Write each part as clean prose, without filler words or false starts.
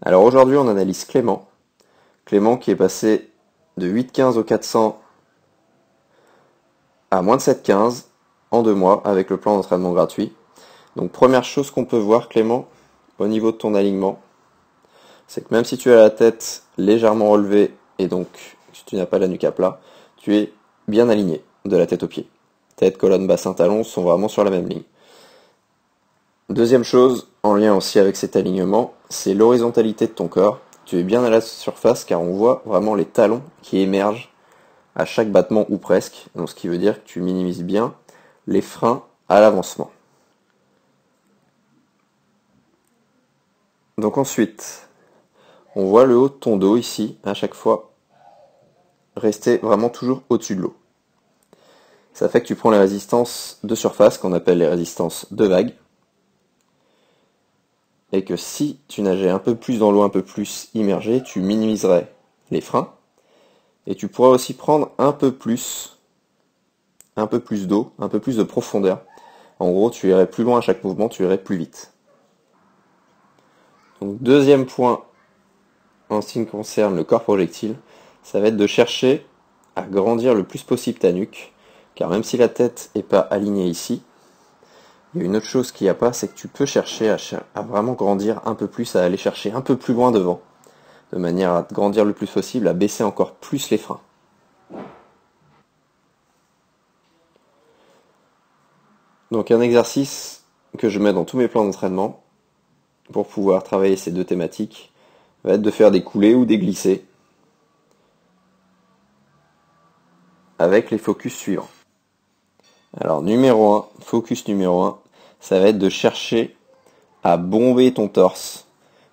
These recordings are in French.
Alors aujourd'hui on analyse Clément. Clément qui est passé de 8,15 au 400 à moins de 7,15 en 2 mois avec le plan d'entraînement gratuit. Donc première chose qu'on peut voir Clément au niveau de ton alignement, c'est que même si tu as la tête légèrement relevée et donc si tu n'as pas la nuque à plat, tu es bien aligné de la tête aux pieds. Tête, colonne, bassin, talon sont vraiment sur la même ligne. Deuxième chose, en lien aussi avec cet alignement, c'est l'horizontalité de ton corps. Tu es bien à la surface car on voit vraiment les talons qui émergent à chaque battement ou presque. Donc ce qui veut dire que tu minimises bien les freins à l'avancement. Donc ensuite, on voit le haut de ton dos ici, à chaque fois, rester vraiment toujours au-dessus de l'eau. Ça fait que tu prends les résistances de surface, qu'on appelle les résistances de vague, et que si tu nageais un peu plus dans l'eau, un peu plus immergé, tu minimiserais les freins, et tu pourrais aussi prendre un peu plus d'eau, un peu plus de profondeur. En gros, tu irais plus loin à chaque mouvement, tu irais plus vite. Donc deuxième point en ce qui concerne le corps projectile, ça va être de chercher à grandir le plus possible ta nuque, car même si la tête n'est pas alignée ici, il y a une autre chose qu'il n'y a pas, c'est que tu peux chercher à vraiment grandir un peu plus, à aller chercher un peu plus loin devant, de manière à grandir le plus possible, à baisser encore plus les freins. Donc un exercice que je mets dans tous mes plans d'entraînement, pour pouvoir travailler ces deux thématiques, va être de faire des coulées ou des glissés, avec les focus suivants. Alors focus numéro 1, ça va être de chercher à bomber ton torse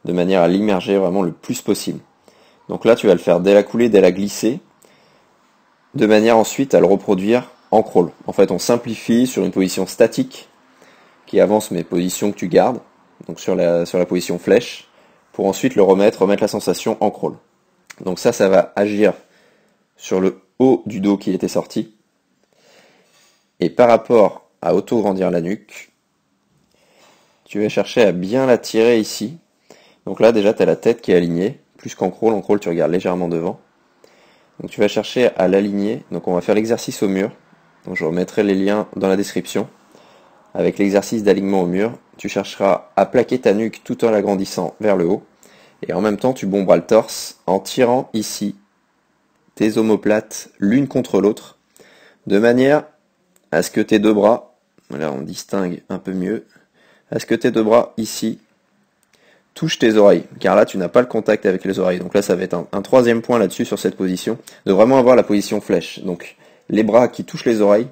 de manière à l'immerger vraiment le plus possible. Donc là tu vas le faire dès la coulée, dès la glissée, de manière ensuite à le reproduire en crawl. En fait on simplifie sur une position statique qui avance mes positions que tu gardes, donc sur la position flèche, pour ensuite remettre la sensation en crawl. Donc ça va agir sur le haut du dos qui était sorti. Et par rapport à auto-grandir la nuque, tu vas chercher à bien la tirer ici. Donc là déjà tu as la tête qui est alignée, plus qu'en crawl tu regardes légèrement devant. Donc tu vas chercher à l'aligner, donc on va faire l'exercice au mur. Donc je remettrai les liens dans la description. Avec l'exercice d'alignement au mur, tu chercheras à plaquer ta nuque tout en l'agrandissant vers le haut. Et en même temps tu bomberas le torse en tirant ici tes omoplates l'une contre l'autre, de manière à ce que tes deux bras, là on distingue un peu mieux, à ce que tes deux bras ici touchent tes oreilles, car là tu n'as pas le contact avec les oreilles. Donc là ça va être un troisième point là-dessus sur cette position, de vraiment avoir la position flèche. Donc les bras qui touchent les oreilles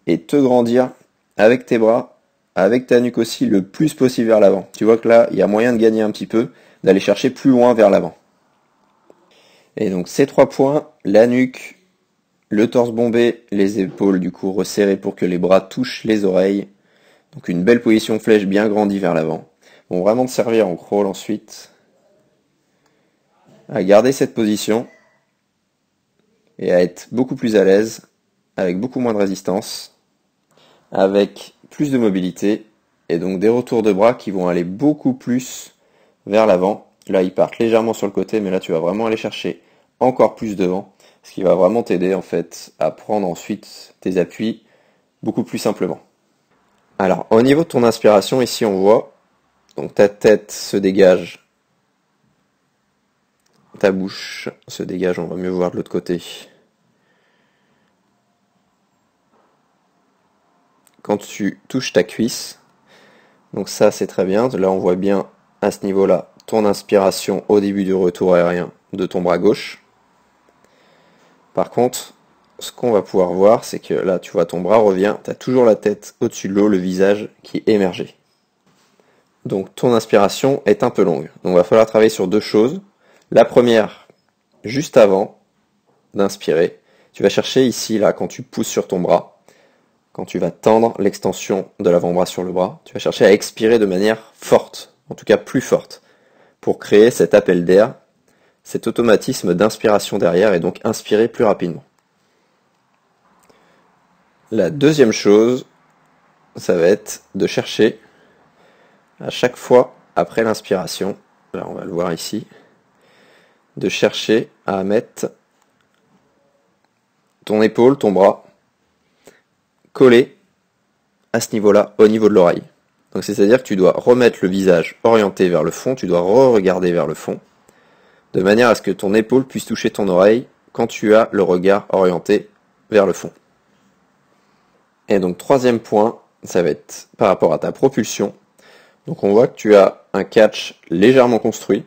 et te grandir avec tes bras, avec ta nuque aussi le plus possible vers l'avant. Tu vois que là il y a moyen de gagner un petit peu, d'aller chercher plus loin vers l'avant. Et donc ces 3 points, la nuque, le torse bombé, les épaules du coup resserrées pour que les bras touchent les oreilles. Donc une belle position flèche bien grandie vers l'avant. Vont vraiment te servir en crawl ensuite à garder cette position et à être beaucoup plus à l'aise, avec beaucoup moins de résistance, avec plus de mobilité et donc des retours de bras qui vont aller beaucoup plus vers l'avant. Là ils partent légèrement sur le côté, mais là tu vas vraiment aller chercher encore plus devant, ce qui va vraiment t'aider en fait à prendre ensuite tes appuis beaucoup plus simplement. Alors au niveau de ton inspiration, ici on voit donc ta tête se dégage, ta bouche se dégage, on va mieux voir de l'autre côté. Quand tu touches ta cuisse, donc ça c'est très bien, là on voit bien à ce niveau-là ton inspiration au début du retour aérien de ton bras gauche. Par contre, ce qu'on va pouvoir voir, c'est que là tu vois ton bras revient, tu as toujours la tête au-dessus de l'eau, le visage qui est émergé. Donc ton inspiration est un peu longue. Donc il va falloir travailler sur deux choses. La première, juste avant d'inspirer, tu vas chercher ici, là, quand tu pousses sur ton bras, quand tu vas tendre l'extension de l'avant-bras sur le bras, tu vas chercher à expirer de manière forte, en tout cas plus forte, pour créer cet appel d'air, cet automatisme d'inspiration derrière et donc inspirer plus rapidement. La deuxième chose, ça va être de chercher à chaque fois après l'inspiration là on va le voir ici, de chercher à mettre ton épaule, ton bras, collé à ce niveau-là, au niveau de l'oreille. Donc c'est-à-dire que tu dois remettre le visage orienté vers le fond, tu dois re-regarder vers le fond, de manière à ce que ton épaule puisse toucher ton oreille quand tu as le regard orienté vers le fond. Et donc troisième point, ça va être par rapport à ta propulsion. Donc on voit que tu as un catch légèrement construit,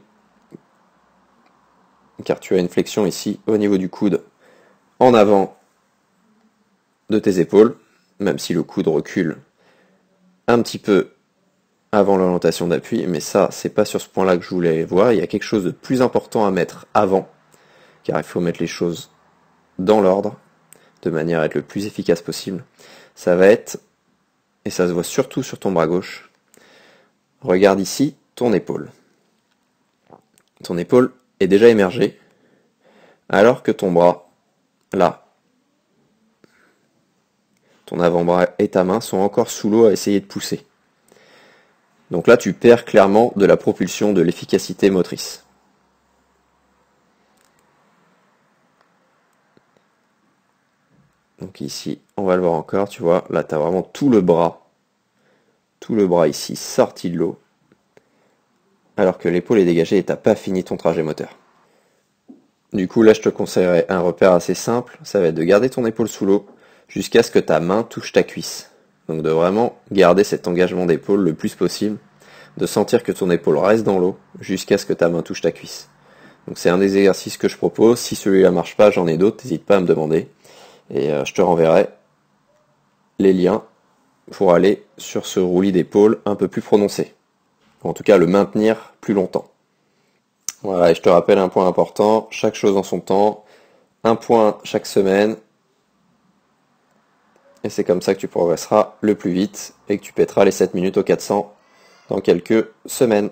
car tu as une flexion ici au niveau du coude en avant de tes épaules, même si le coude recule un petit peu avant l'orientation d'appui, mais ça, c'est pas sur ce point-là que je voulais voir. Il y a quelque chose de plus important à mettre avant, car il faut mettre les choses dans l'ordre, de manière à être le plus efficace possible. Ça va être, et ça se voit surtout sur ton bras gauche, regarde ici ton épaule. Ton épaule est déjà émergée, alors que ton bras, là, ton avant-bras et ta main sont encore sous l'eau à essayer de pousser. Donc là, tu perds clairement de la propulsion, de l'efficacité motrice. Donc ici, on va le voir encore, tu vois, là tu as vraiment tout le bras ici sorti de l'eau, alors que l'épaule est dégagée et tu n'as pas fini ton trajet moteur. Du coup, là, je te conseillerais un repère assez simple, ça va être de garder ton épaule sous l'eau jusqu'à ce que ta main touche ta cuisse. Donc de vraiment garder cet engagement d'épaule le plus possible, de sentir que ton épaule reste dans l'eau jusqu'à ce que ta main touche ta cuisse. Donc c'est un des exercices que je propose. Si celui-là marche pas, j'en ai d'autres, n'hésite pas à me demander. Et je te renverrai les liens pour aller sur ce roulis d'épaule un peu plus prononcé. En tout cas, le maintenir plus longtemps. Voilà, et je te rappelle un point important, chaque chose en son temps, un point chaque semaine, et c'est comme ça que tu progresseras le plus vite et que tu pèteras les 7 minutes au 400 dans quelques semaines.